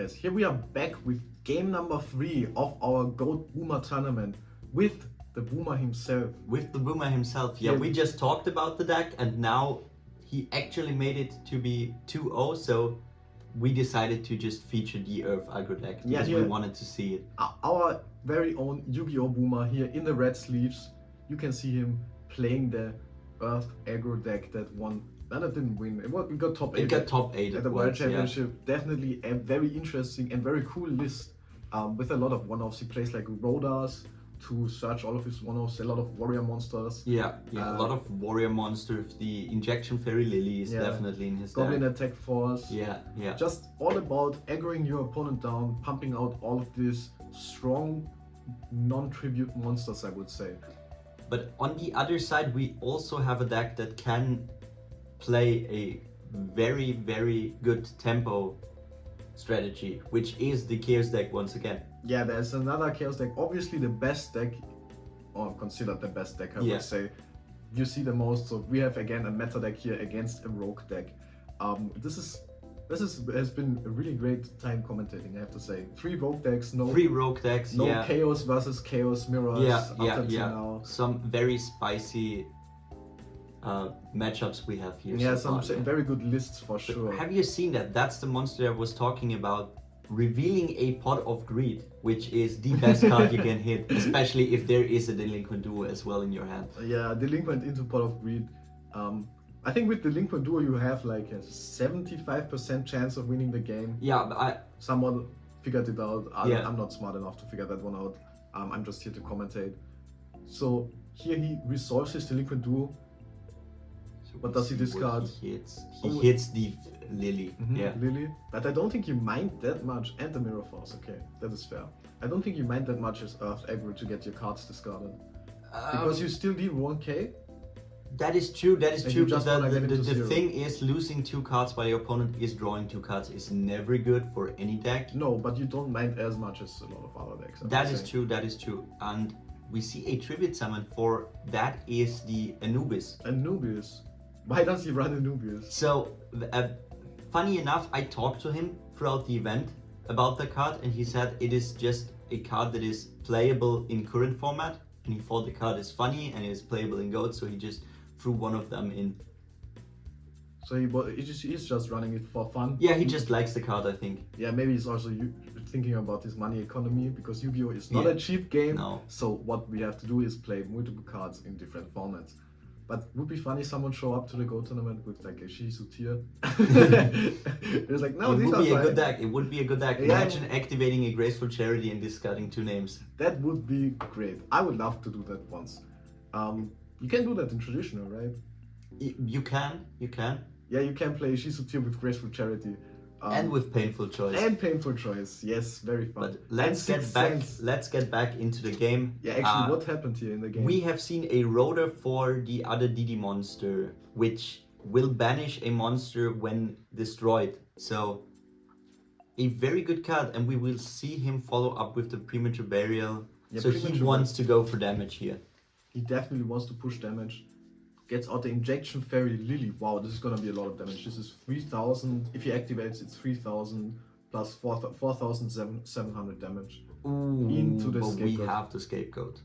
guys, here we are back with game number 3 of our GOAT Boomer tournament with the Boomer himself. Yeah, we just talked about the deck and now he actually made it to be 2-0, so we decided to just feature the Earth Aggro deck because we wanted to see it. Our very own Yu-Gi-Oh! Boomer here in the red sleeves. You can see him playing the Earth Aggro deck that won. That didn't win. It got top 8. It got top 8 at the World Championship. Yeah. Definitely a very interesting and very cool list with a lot of one-offs. He plays like Rodas to search all of his one-offs, a lot of warrior monsters. A lot of warrior monsters. The Injection Fairy Lily is definitely in his Goblin deck. Attack Force. Just all about aggroing your opponent down, pumping out all of these strong non-tribute monsters, I would say. But on the other side, we also have a deck that can play a very, very good tempo strategy, which is the Chaos deck once again. Yeah, there's another Chaos deck, obviously the best deck, or considered the best deck, I would say. You see the most, so we have again a meta deck here against a rogue deck. This has been a really great time commentating, I have to say. 3 rogue decks, no Chaos versus Chaos mirrors up until now. Some very spicy matchups we have here. Yeah, some very good lists for sure. Have you seen that? That's the monster I was talking about. Revealing a Pot of Greed, which is the best card you can hit, especially if there is a Delinquent Duo as well in your hand. Yeah, Delinquent into Pot of Greed. I think with Delinquent Duo you have like a 75% chance of winning the game. Yeah, but someone figured it out. I'm not smart enough to figure that one out. I'm just here to commentate. So here he resolves his Delinquent Duo. What does he discard? He hits the Lily. Lily. But I don't think you mind that much, and the Mirror Force. Okay, that is fair. I don't think you mind that much as Earth Aggro to get your cards discarded. Because you still deal 1k. That is true, But the thing is, losing 2 cards while your opponent is drawing 2 cards is never good for any deck. No, but you don't mind as much as a lot of other decks. That is true. And we see a tribute summon for that is the Anubis. Anubis? Why does he run Anubis? So, funny enough, I talked to him throughout the event about the card and he said it is just a card that is playable in current format, and he thought the card is funny and it is playable in GOAT, so he just threw one of them in. So he's just running it for fun? Yeah, he just likes the card, I think. Yeah, maybe he's also thinking about his money economy, because Yu-Gi-Oh! Is not a cheap game. No. So what we have to do is play multiple cards in different formats. But would be funny someone show up to the GOAT tournament with like a Shizu tier. It's like, no, these are fine. It would be a good deck. Imagine activating a Graceful Charity and discarding 2 names. That would be great. I would love to do that once. You can do that in traditional, right? You can. Yeah, you can play Shizu tier with Graceful Charity. And with Painful Choice. And Painful Choice, yes, very fun. But let's get back into the game. Yeah, actually, what happened here in the game? We have seen a rotor for the other DD monster, which will banish a monster when destroyed. So, a very good card, and we will see him follow up with the Premature Burial. Yeah, so he wants to go for damage here. He definitely wants to push damage. Gets out the Injection Fairy Lily. Wow, this is gonna be a lot of damage. This is 3000. If he activates, it's 3000 plus 4700 damage. Into the Scapegoat. We have the Scapegoat.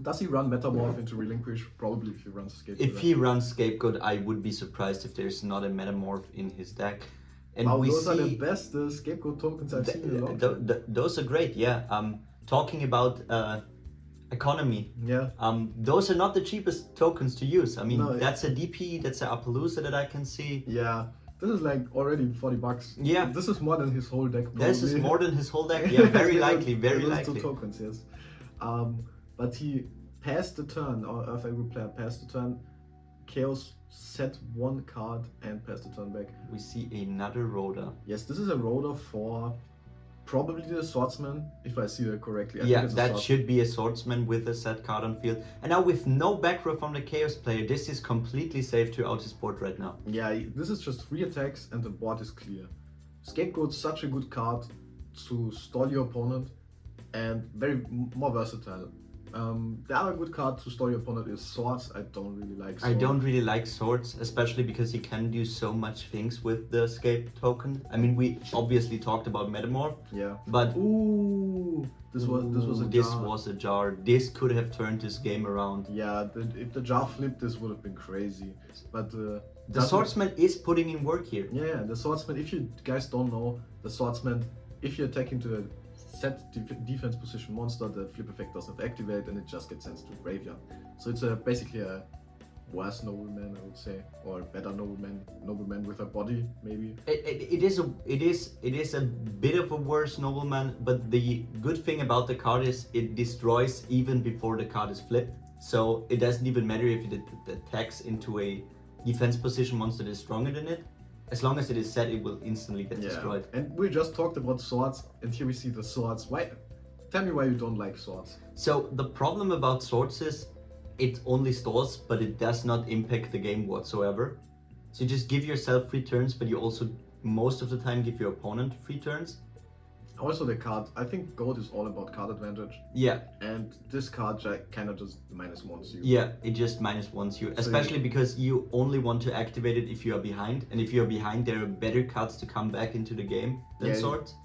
Does he run Metamorph into Relinquish? Probably if he runs Scapegoat. If he runs Scapegoat, I would be surprised if there's not a Metamorph in his deck. And wow, those are the best Scapegoat tokens I've seen in a long time. Those are great, yeah. Talking about economy. Yeah. Those are not the cheapest tokens to use. I mean, that's a DP, that's a Appaloosa that I can see. Yeah. This is like already $40. Yeah. This is more than his whole deck. Probably. This is more than his whole deck. Yeah, very likely. Those 2 tokens, yes. But he passed the turn, or Earth Aggro player passed the turn. Chaos set 1 card and passed the turn back. We see another Rotor. Yes, this is a Rotor for probably the Swordsman, if I see that correctly. Yeah, that should be a Swordsman with a set card on field. And now with no back row from the Chaos player, this is completely safe to out his board right now. Yeah, this is just 3 attacks and the board is clear. Scapegoat's such a good card to stall your opponent and more versatile. The other good card to stall your opponent is swords. I don't really like swords. I don't really like swords, especially because you can do so much things with the escape token. I mean, we obviously talked about Metamorph. Yeah. But this was a jar. This was a jar. This could have turned this game around. Yeah, if the jar flipped, this would have been crazy. But the swordsman is putting in work here. Yeah, the swordsman. If you guys don't know, the swordsman, if you attack into a set defense position monster, the flip effect doesn't activate and it just gets sent to graveyard. So it's basically a worse nobleman, I would say, or better nobleman with a body, maybe. It is a bit of a worse nobleman, but the good thing about the card is it destroys even before the card is flipped. So it doesn't even matter if it attacks into a defense position monster that is stronger than it. As long as it is set, it will instantly get destroyed. And we just talked about swords, and here we see the swords. Why? Tell me why you don't like swords. So the problem about swords is it only stalls, but it does not impact the game whatsoever. So you just give yourself 3 turns, but you also most of the time give your opponent 3 turns. Also the card, I think Goat is all about card advantage. Yeah. And this card kind of just -1s you. Yeah, it just -1s you, especially because you only want to activate it if you are behind. And if you are behind, there are better cards to come back into the game than swords.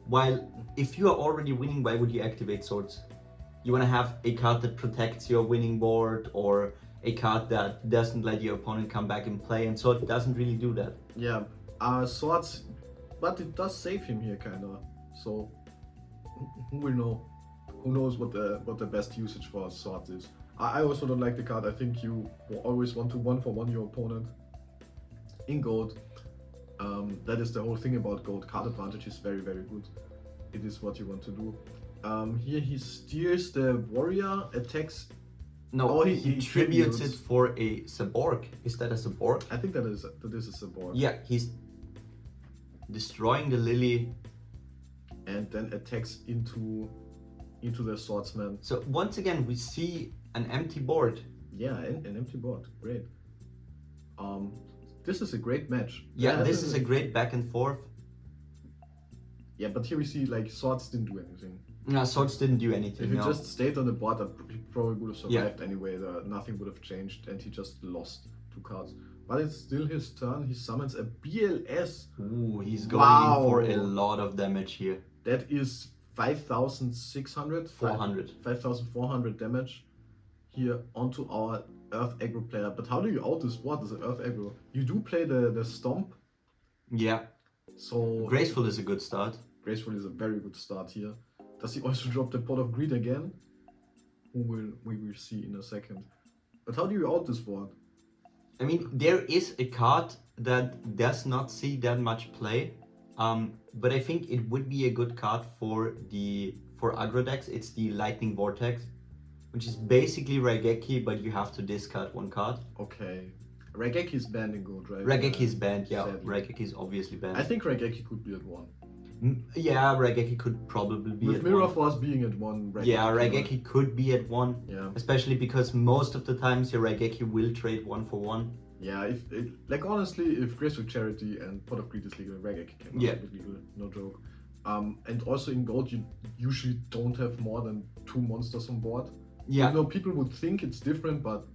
While if you are already winning, why would you activate swords? You want to have a card that protects your winning board, or a card that doesn't let your opponent come back and play, and sword doesn't really do that. Yeah, swords, but it does save him here, kinda. So who will know? Who knows what the best usage for swords is? I also don't like the card. I think you will always want to 1-for-1 your opponent. In Goat, that is the whole thing about Goat. Card advantage is very, very good. It is what you want to do. Here he steers the warrior, attacks. No, he tributes it for a Saborg. Is that a Saborg? I think that is a Saborg. Yeah, he's destroying the lily. And then attacks into the swordsman. So once again, we see an empty board. Yeah, an empty board. Great. This is a great match. Yeah, this is a great back and forth. Yeah, but here we see like swords didn't do anything. No, swords didn't do anything. If he just stayed on the board, he probably would have survived anyway. Nothing would have changed, and he just lost 2 cards. But it's still his turn. He summons a BLS. Ooh, he's going in for a lot of damage here. That is 5,600? 400. 5,400 damage here onto our Earth Aggro player. But how do you out this board as an Earth Aggro? You do play the Stomp. Yeah. So Graceful is a good start. Graceful is a very good start here. Does he also drop the Pot of Greed again? We will see in a second. But how do you out this board? I mean, there is a card that does not see that much play, but I think it would be a good card for aggro decks. It's the Lightning Vortex, which is basically Raigeki, but you have to discard 1 card. Okay. Raigeki is banned in Gold, right? Raigeki is banned, yeah. Sadly. Raigeki is obviously banned. I think Raigeki could be at 1. Yeah, Raigeki could probably be with at Mirror 1. Force being at 1, Raigeki. Yeah, Raigeki could be at 1. Yeah. Especially because most of the times your Raigeki will trade 1-for-1. Yeah, like honestly, if Graceful Charity and Pot of Greed is legal, Raigeki can also be legal, no joke. And also in Gold, you usually don't have more than 2 monsters on board. Yeah. You know, people would think it's different, but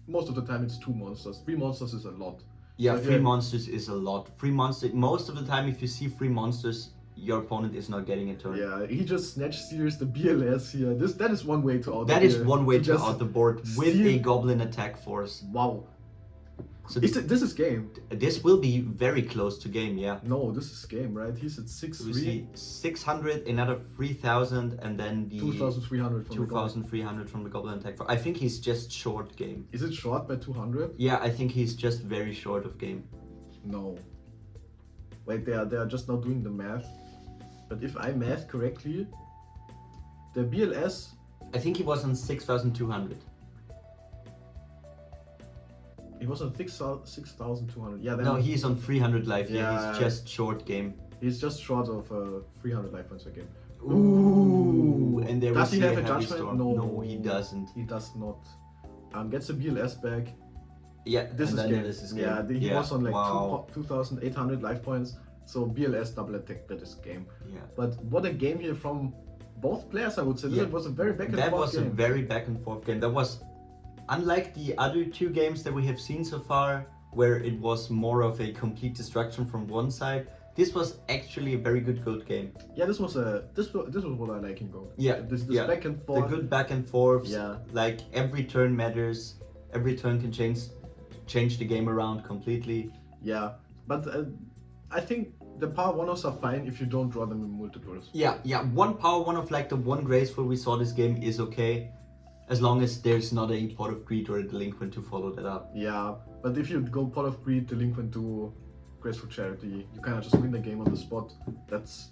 most of the time it's 2 monsters. 3 monsters is a lot. Yeah, so 3 monsters is a lot. 3 monsters, most of the time if you see 3 monsters, your opponent is not getting a turn. Yeah, he just snatch steers the BLS here. That is one way to out. That is one way to out the board with a goblin attack force. Wow. So this is game. This will be very close to game, yeah. No, this is game, right? He's at 6,300. We see 600, another 3,000, and then the 2,300 from 2,300 from the goblin attack force. I think he's just short game. Is it short by 200? Yeah, I think he's just very short of game. No. Wait, they are just now doing the math. But if I math correctly, the BLS... I think he was on 6,200. He was on 6,200. Yeah. Then no, he's on 300 life. Yeah, he's just short game. He's just short of 300 life points a game. Ooh, and there does was he have a a heavy judgment? storm. No, he doesn't. He does not. Gets the BLS back. Yeah, this is game. Yeah, he was on like 2,800 life points. So BLS double attack, that is game. Yeah. But what a game here from both players, I would say. Yeah. It was a very back and That forth was game. a very back and forth game. That was unlike the other two games that we have seen so far, where it was more of a complete destruction from one side. This was actually a very good game. Yeah, this was what I like in Go. Yeah, This yeah. back and forth. The good back and forths. Yeah. Like every turn matters. Every turn can change the game around completely. Yeah, but I think the power one-offs are fine if you don't draw them in multiples. Yeah. One power one of like the one graceful we saw this game is okay, as long as there's not a Pot of Greed or a Delinquent to follow that up. Yeah, but if you go Pot of Greed, Delinquent to Graceful Charity, you kind of just win the game on the spot. That's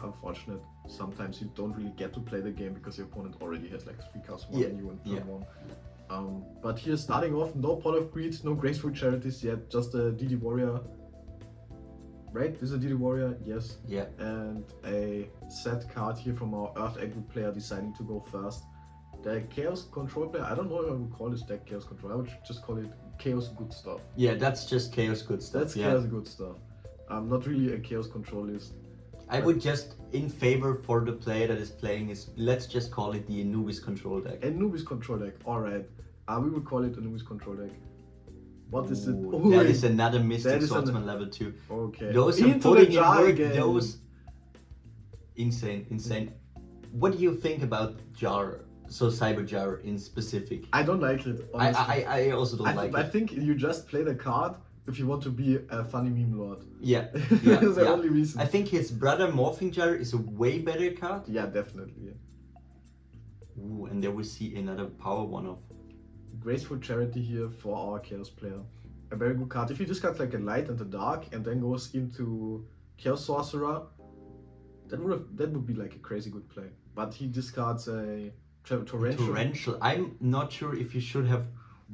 unfortunate. Sometimes you don't really get to play the game because your opponent already has like 3 cards more than you in turn 1. But here starting off, no Pot of Greed, no Graceful Charities yet, just a DD Warrior. Right? This is a DD Warrior, yes. Yeah. And a set card here from our Earth Aggro player deciding to go first. The Chaos Control player, I don't know if I would call this deck Chaos Control, I would just call it Chaos Good Stuff. Yeah, that's just Chaos good stuff. That's Chaos Good Stuff. Not really a Chaos Control list. I would just, in favor for the player that is playing, is let's just call it the Anubis control deck. Anubis Control deck, alright. We would call it Anubis Control deck. What is it? Ooh, that is another Mystic Swordsman level 2. Okay. Those are Into putting the in jar work, again. those... Insane. What do you think about Jar, so Cyber Jar in specific? I don't like it, honestly. I also don't like I it. think you just play the card if you want to be a funny meme lord. Yeah. That's the only reason. I think his brother Morphing Jar is a way better card. Yeah, definitely. Yeah. Ooh, and there we see another power one-off. Graceful Charity here for our Chaos player. A very good card. If you discard like a light and a dark and then goes into Chaos Sorcerer, that would be like a crazy good play. But he discards a Torrential. I'm not sure if you should have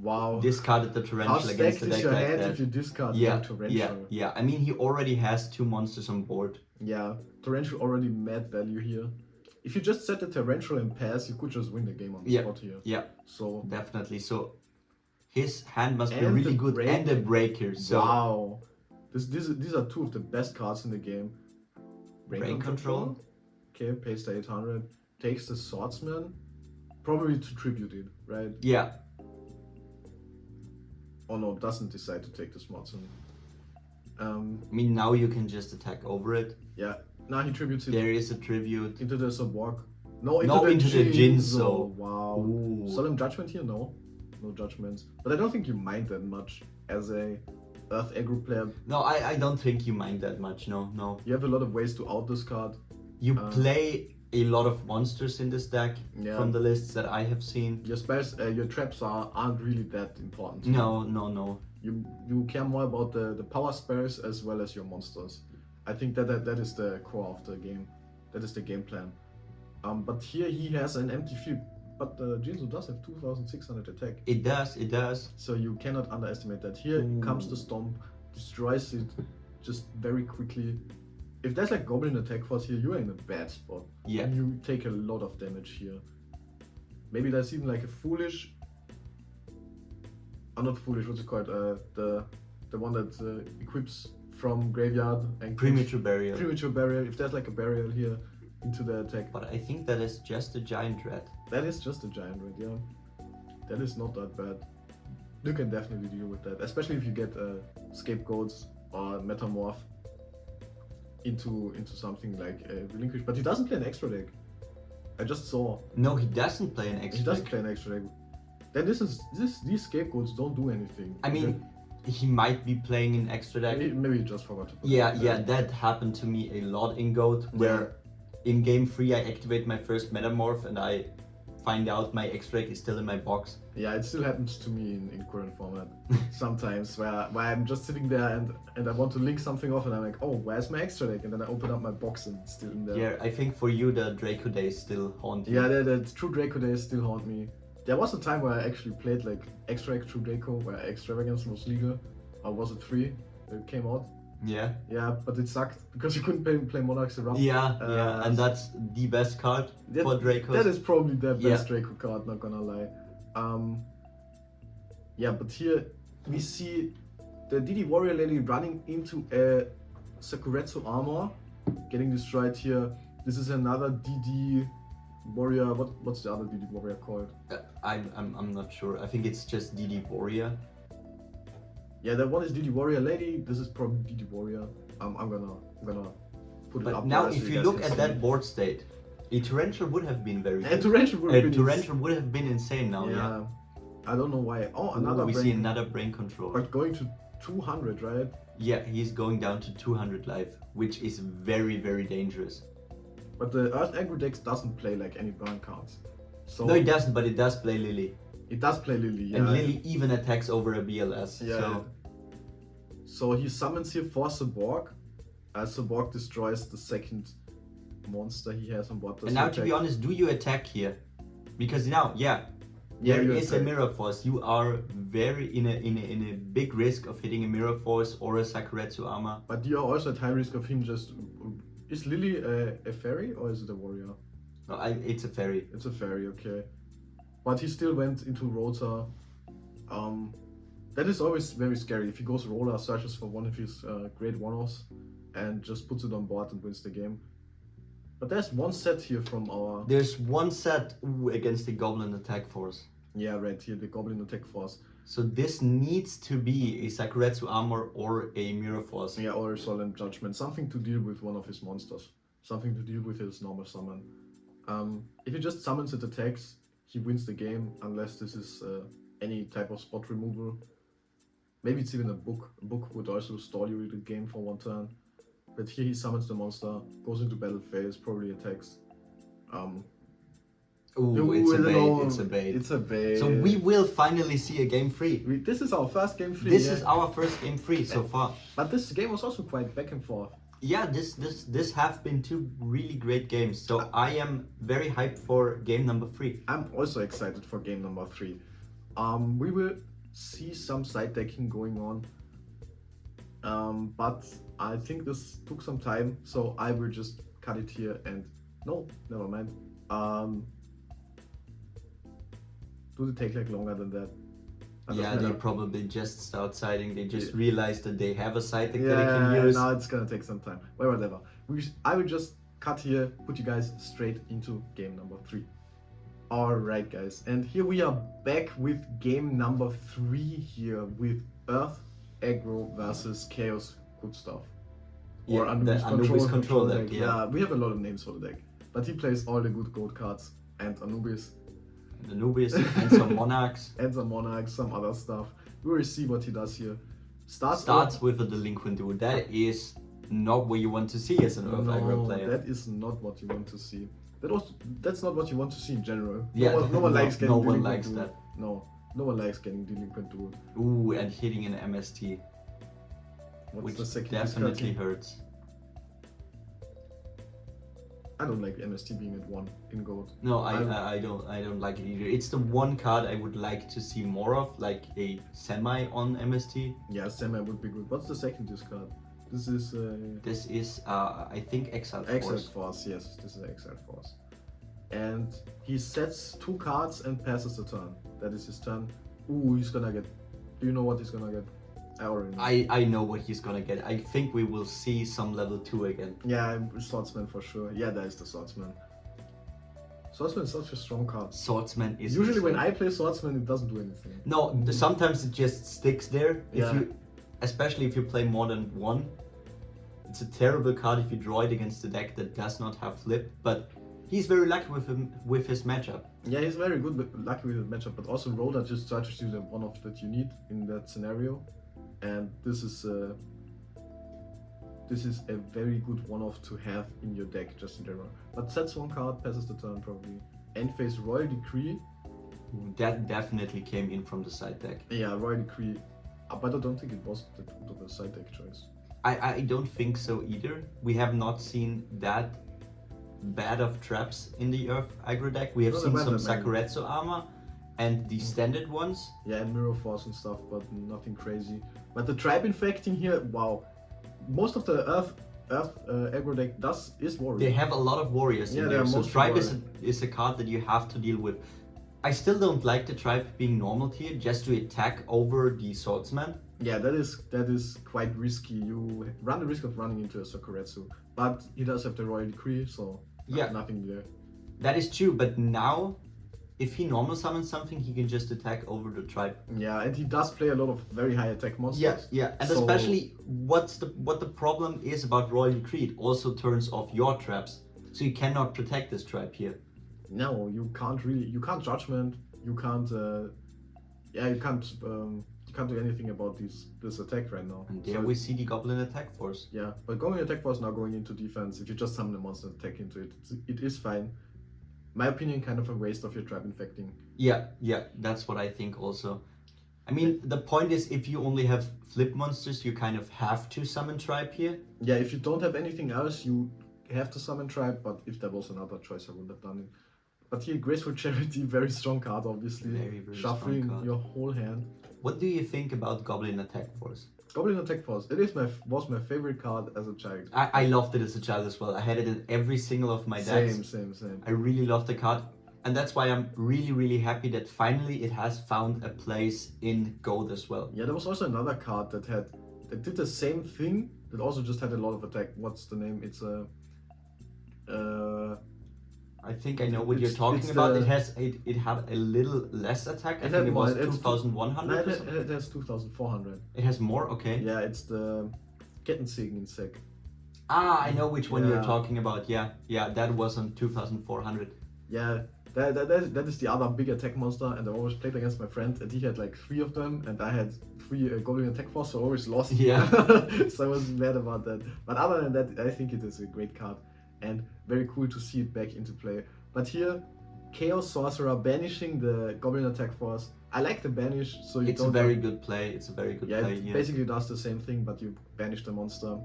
Wow. discarded the How Torrential against stacked a is deck your like hand that. if you discard Yeah, the Torrential? yeah. I mean, he already has 2 monsters on board. Yeah, Torrential already mad value here. If you just set the Torrential and pass, you could just win the game on the spot here. Yeah, So definitely. So his hand must be And really the good break. and a breaker. So wow, these are 2 of the best cards in the game. Brain Control. Okay, pays the 800, takes the Swordsman, probably to tribute it, right? yeah, Oh no, doesn't decide to take the Swordsman. I mean now you can just attack over it. Yeah, now he tributes it There is a tribute. into the Subwalk. No, No, into the Jinzo. Jinzo. Wow. Ooh. Solemn Judgment here? No judgments. But I don't think you mind that much as a Earth Aggro player. No, I don't think you mind that much. No. You have a lot of ways to out this card. You play a lot of monsters in this deck Yeah. from the lists that I have seen. Your spells, your traps aren't really that important. No. You care more about the power spells as well as your monsters. I think that is the core of the game. That is the game plan. But here he has an empty field. But Jinzo does have 2600 attack. It does. So you cannot underestimate that. Here comes the Stomp, destroys it just very quickly. If there's like Goblin attack force here, you are in a bad spot. Yeah. You take a lot of damage here. Maybe that's even like a foolish. Not foolish. What's it called? The one that equips from graveyard and Premature Burial. Premature Burial. If there's like a burial here into the attack, But I think that is just a giant rat. that is just a giant red. Yeah, that is not that bad. You can definitely deal with that, especially if you get scapegoats or metamorph into something like relinquish. But he doesn't play an extra deck. I just saw No, he doesn't play an extra. he doesn't deck. play an extra deck. Then these scapegoats don't do anything. I mean, he might be playing an extra deck. maybe he just forgot to put Yeah, it yeah, there. that happened to me a lot in GOAT, where in game 3 I activate my first Metamorph and I find out my extra deck is still in my box. Yeah, it still happens to me in current format sometimes where I'm just sitting there and I want to link something off and I'm like, oh, where's my extra deck? And then I open up my box and it's still in there. Yeah, I think for you the Draco days still haunt you. Yeah, the true Draco days still haunt me. There was a time where I actually played like extra true Draco where Extravagance was legal. Or was it 3 that it came out? Yeah, Yeah, but it sucked because you couldn't play Monarchs around. yeah, and that's the best card for Dracos. That is probably the best Yeah. Draco card, not gonna lie. Yeah, but here we see the DD Warrior Lady running into a Sakuretsu armor, getting destroyed here. This is another DD warrior. What's the other DD warrior called? I'm not sure. I think it's just DD Warrior. Yeah, that one is DD warrior lady. This is probably DD warrior. I'm gonna put it But up. now, there so if you guys look can at see. that board state, a torrential would have been very A good. torrential would A have been torrential would have been insane now. Yeah. I don't know why. Oh, Ooh, another we brain. see another brain control. But going to 200, right? Yeah, he's going down to 200 life, which is very, very dangerous. But the Earth Aggro deck doesn't play like any burn cards. So No, it doesn't, but it does play Lily. it does play Lily, yeah. And Lily even attacks over a BLS. Yeah. So he summons here for Cyborg. Cyborg destroys the second monster he has on board. And now, to be honest, do you attack here? Because now, there you is a attack. Mirror Force. You are very in a big risk of hitting a Mirror Force or a Sakuretsu armor. But you are also at high risk of him just... Is Lily a fairy or is it a warrior? No, it's a fairy. It's a fairy, okay. But he still went into Rota. That is always very scary. If he goes Roller, searches for one of his great one-offs and just puts it on board and wins the game. But there's one set here from our... There's one set against the Goblin Attack Force. Yeah, right here, the Goblin Attack Force. So this needs to be a Sakuretsu armor or a Mirror Force. Yeah, or a Solemn Judgment. Something to deal with one of his monsters. Something to deal with his normal summon. If he just summons it attacks, he wins the game, unless this is any type of spot removal. Maybe it's even a book. A book would also stall you the game for one turn. But here he summons the monster, goes into battle phase, probably attacks. Ooh, it's a bait, it's a bait. It's a bait. So we will finally see a game 3. This is our first game 3. This is our first game 3 so far. But this game was also quite back and forth. Yeah, this have been 2 really great games. So I am very hyped for game number 3. I'm also excited for game number 3. We will see some side decking going on. But I think this took some time, so I will just cut it here and... No, never mind. Do the take like longer than that? Yeah, they probably just start siding. They just realized that they have a side deck that they Yeah, can use. now it's gonna take some time. Well, whatever. I will just cut here, put you guys straight into game number 3. Alright guys, and here we are back with game number 3 here with Earth Aggro versus Chaos Good Stuff. Or Yeah, Anubis the Anubis control deck, Yeah, we have a lot of names for the deck. But he plays all the good gold cards and Anubis. Anubis and some Monarchs. And some Monarchs, some other stuff. We will see what he does here. Starts with a Delinquent Duel. That is not what you want to see as an Earth Aggro player. That is not what you want to see. That's not what you want to see in general. Yeah, no one likes getting no one Delinquent likes Duel. that. No one likes getting Delinquent Duel. Ooh, and hitting an MST, What's which the second definitely difficulty? hurts. I don't like MST being at 1 in gold. No, I don't like it either. It's the one card I would like to see more of, like a semi on MST. Yeah, Semi would be good. What's the second discard? This is This is I think Exile Force. Exiled Force. Yes, this is Exiled Force. And he sets 2 cards and passes the turn. That is his turn. Ooh, he's gonna get... Do you know what he's gonna get? I already know. I know what he's gonna get. I think we will see some level 2 again. Yeah, Swordsman for sure. Yeah, that is the Swordsman. Swordsman is such a strong card. Swordsman is Usually when insane. I play Swordsman, it doesn't do anything. No, sometimes it just sticks there. Yeah. Especially if you play more than 1. It's a terrible card if you draw it against a deck that does not have flip, but he's very lucky with his matchup. Yeah, he's very good, lucky with the matchup, but also Roller just charges you the one-off that you need in that scenario. And this is a very good one-off to have in your deck, just in general. But sets 1 card, passes the turn probably. End phase Royal Decree. That definitely came in from the side deck. Yeah, Royal Decree. But I don't think it was the side deck choice. I don't think so either. We have not seen that bad of traps in the Earth Aggro deck. We have No, seen there some wasn't many. Sakuretsu armor and the standard ones. Yeah, and Mirror Force and stuff, but nothing crazy. But the Tribe Infecting here, wow. Most of the Earth Aggro deck is Warrior. They have a lot of warriors Yeah, in they there, are so mostly Tribe warrior. is a card that you have to deal with. I still don't like the Tribe being normal tier, just to attack over the Swordsman. Yeah, that is quite risky. You run the risk of running into a Sakuretsu, but he does have the Royal Decree, so Yeah. Nothing there. That is true, but now, if he normal summons something, he can just attack over the tribe. Yeah, and he does play a lot of very high attack monsters. Yeah, and So- especially what the problem is about Royal Decree, it also turns off your traps, so you cannot protect this tribe here. No, you can't judgment, you can't you can't do anything about this attack right now. And there So- we see the Goblin attack force. Yeah, but going attack force now going into defense, if you just summon a monster attack into it, it is fine. My opinion, kind of a waste of your tribe infecting. Yeah, that's what I think also. I mean, the point is, if you only have flip monsters, you kind of have to summon tribe here. Yeah, if you don't have anything else, you have to summon tribe, but if there was another choice, I wouldn't have done it. But here, Graceful Charity, very strong card, obviously. Very, very strong Shuffling card. your whole hand. What do you think about Goblin attack force? Goblin Attack Force, it is was my favorite card as a child. I loved it as a child as well. I had it in every single of my decks. Same. I really loved the card. And that's why I'm really, really happy that finally it has found a place in Gold as well. Yeah, there was also another card that did the same thing, that also just had a lot of attack. What's the name? It's a... I think I know what you're It's- talking it's about. the- It had a little less attack. I It think had it was more, it's- 2,100 or something. it has 2,400. It has more? Okay. Yeah, it's the Kettensägen insect. Ah, I know which one you're Yeah. talking about. Yeah, that was on 2,400. Yeah, that is the other big attack monster, and I always played against my friend, and he had like 3 of them, and I had 3 Goblin Attack Force, so I always lost. Yeah. So I was mad about that. But other than that, I think it is a great card, and very cool to see it back into play. But here, Chaos Sorcerer banishing the Goblin Attack Force. I like the banish, so you It's a don't. very good play. It's a very good Yeah, play. it Yeah. basically does the same thing, but you banish the monster.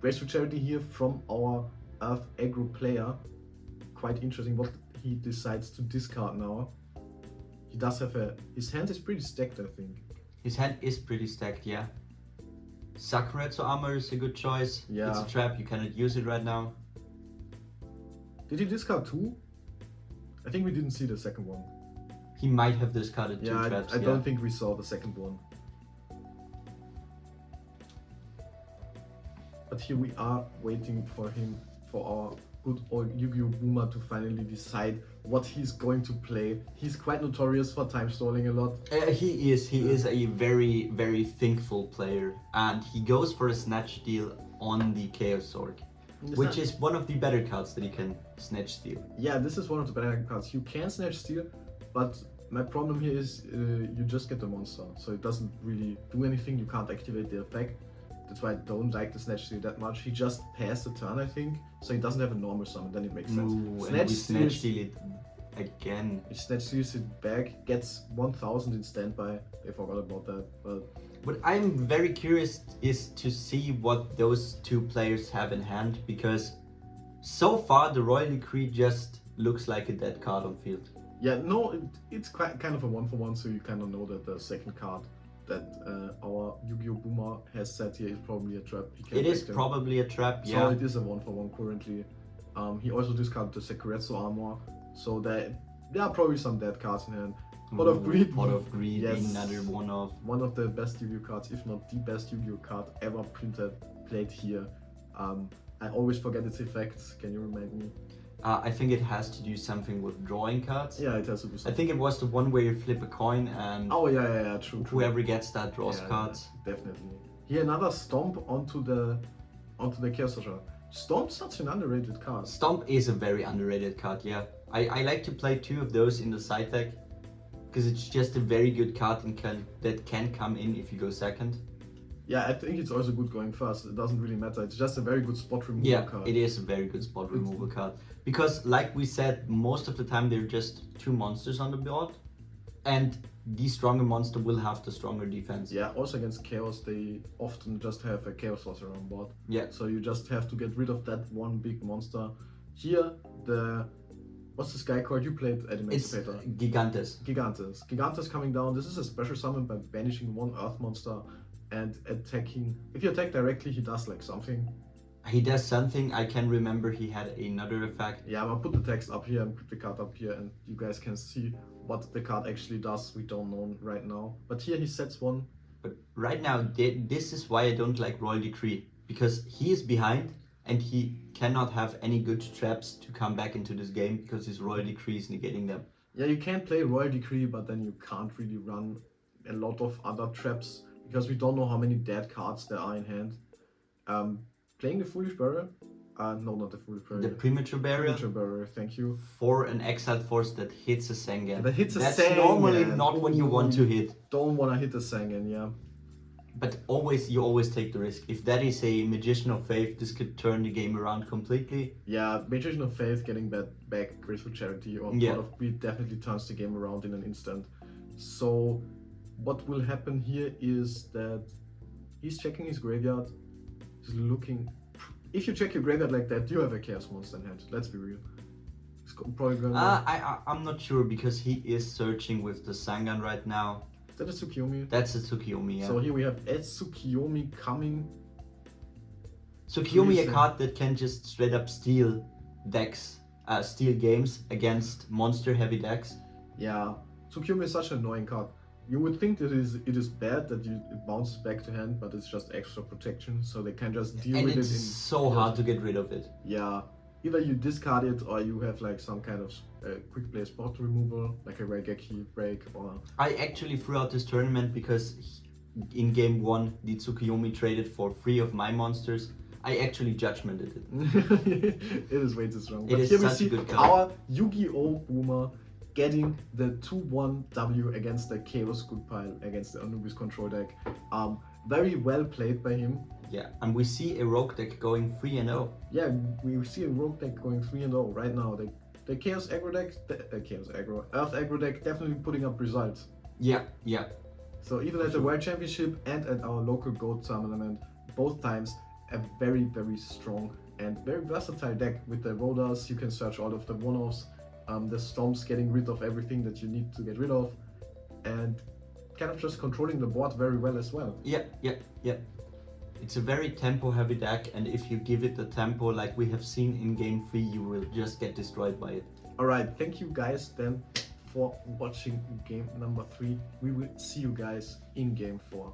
Graceful Charity here from our Earth Aggro player. Quite interesting what he decides to discard now. He does have his hand is pretty stacked, I think. His hand is pretty stacked, yeah. Sakuretsu Armor is a good choice. Yeah. It's a trap, you cannot use it right now. Did he discard 2? I think we didn't see the second one. He might have discarded 2 Yeah, traps. I don't think we saw the second one. But here we are waiting for our good old Yu-Gi-Oh! Boomer to finally decide what he's going to play. He's quite notorious for time stalling a lot. He is a very, very thinkful player, and he goes for a snatch deal on the Chaos Orc, which is one of the better cards that he can snatch steal. Yeah, this is one of the better cards. You can snatch steal, but my problem here is you just get the monster, so it doesn't really do anything. You can't activate the effect. That's why I don't like the snatch steal that much. He just passed the turn, I think, so he doesn't have a normal summon. Then it makes sense. Ooh, and we snatch steal it again. He snatch steals it back, gets 1,000 in standby. They forgot about that, but What I'm very curious is to see what those 2 players have in hand, because so far the Royal Decree just looks like a dead card on field. yeah, no, it's quite kind of a 1-for-1, so you kind of know that the second card that our Yu-Gi-Oh! Boomer has set here is probably a trap. He can It is take them. probably a trap, So yeah. it is a 1-for-1 currently. He also discarded the Sakuretsu Armor, so there are probably some dead cards in hand. Pot of Greed. Pot of Greed, Yes. another one of. One of the best Yu-Gi-Oh! cards, if not the best Yu-Gi-Oh! card ever played here. I always forget its effects. Can you remind me? I think it has to do something with drawing cards. Yeah, it has to do I something. think it was the one where you flip a coin and Oh yeah, true. whoever gets that draws Yeah, cards. Definitely. Here another Stomp onto the Chaos Sorcerer. Stomp's such an underrated card. Stomp is a very underrated card, yeah. I like to play 2 of those in the side deck, because it's just a very good card and that can come in if you go second. Yeah, I think it's also good going first. It doesn't really matter. It's just a very good spot removal Yeah, card. it is a very good spot removal card. Because like we said, most of the time they're just 2 monsters on the board, and the stronger monster will have the stronger defense. Yeah, also against Chaos, they often just have a Chaos Sorcerer on board. Yeah. So you just have to get rid of that one big monster. Here, what's this guy called? You played at It's Emancipator. Gigantes. Gigantes. Gigantes coming down. This is a special summon by banishing 1 Earth monster and attacking. If you attack directly, he does like something. He does something. I can remember he had another effect. Yeah, I'll put the text up here and put the card up here, and you guys can see what the card actually does. We don't know right now. But here he sets 1. But right now, this is why I don't like Royal Decree. Because he is behind, and he cannot have any good traps to come back into this game because his Royal Decree is negating them. Yeah, you can play Royal Decree, but then you can't really run a lot of other traps because we don't know how many dead cards there are in hand. Playing the Foolish Burial? No, not the Foolish Burial. The Premature Burial. Premature Burial, thank you. For an Exiled Force that hits a Sengen. That hits a That's Sengen. normally not what you want to hit. Don't want to hit the Sengen, yeah. But you always take the risk. If that is a Magician of Faith, this could turn the game around completely. Yeah, Magician of Faith getting back Graceful Charity or Pot of Greed definitely turns the game around in an instant. So what will happen here is that he's checking his graveyard. He's looking. If you check your graveyard like that, you have a Chaos Monster in hand. Let's be real. He's probably going. I'm not sure because he is searching with the Sangan right now. Is that a Tsukiyomi? That's a Tsukiyomi, yeah. So here we have a Tsukiyomi coming. Tsukiyomi, a card that can just straight up steal games against monster heavy decks. Yeah, Tsukiyomi is such an annoying card. You would think that it is bad that it bounces back to hand, but it's just extra protection, so they can just deal with it. And it's so hard to get rid of it. Yeah, either you discard it or you have like some kind of quick play spot removal, like a Raigeki break or... I actually threw out this tournament because in game 1 the Tsukiyomi traded for 3 of my monsters. I actually judgmented it. It is way too strong. But here we see our Yu-Gi-Oh! Boomer getting the 2-1 W against the Chaos Goodpile, against the Anubis control deck. Very well played by him. Yeah, and we see a rogue deck going 3-0. Yeah, we see a rogue deck going 3-0 right now. The Chaos Aggro deck, Earth Aggro deck definitely putting up results. Yeah, yeah. So even at the World Championship and at our local GOAT tournament, both times a very, very strong and very versatile deck. With the Rodars, you can search all of the one-offs, the Stomps getting rid of everything that you need to get rid of, and kind of just controlling the board very well as well. Yeah. It's a very tempo-heavy deck, and if you give it the tempo like we have seen in game 3, you will just get destroyed by it. Alright, thank you guys then for watching game number 3. We will see you guys in game 4.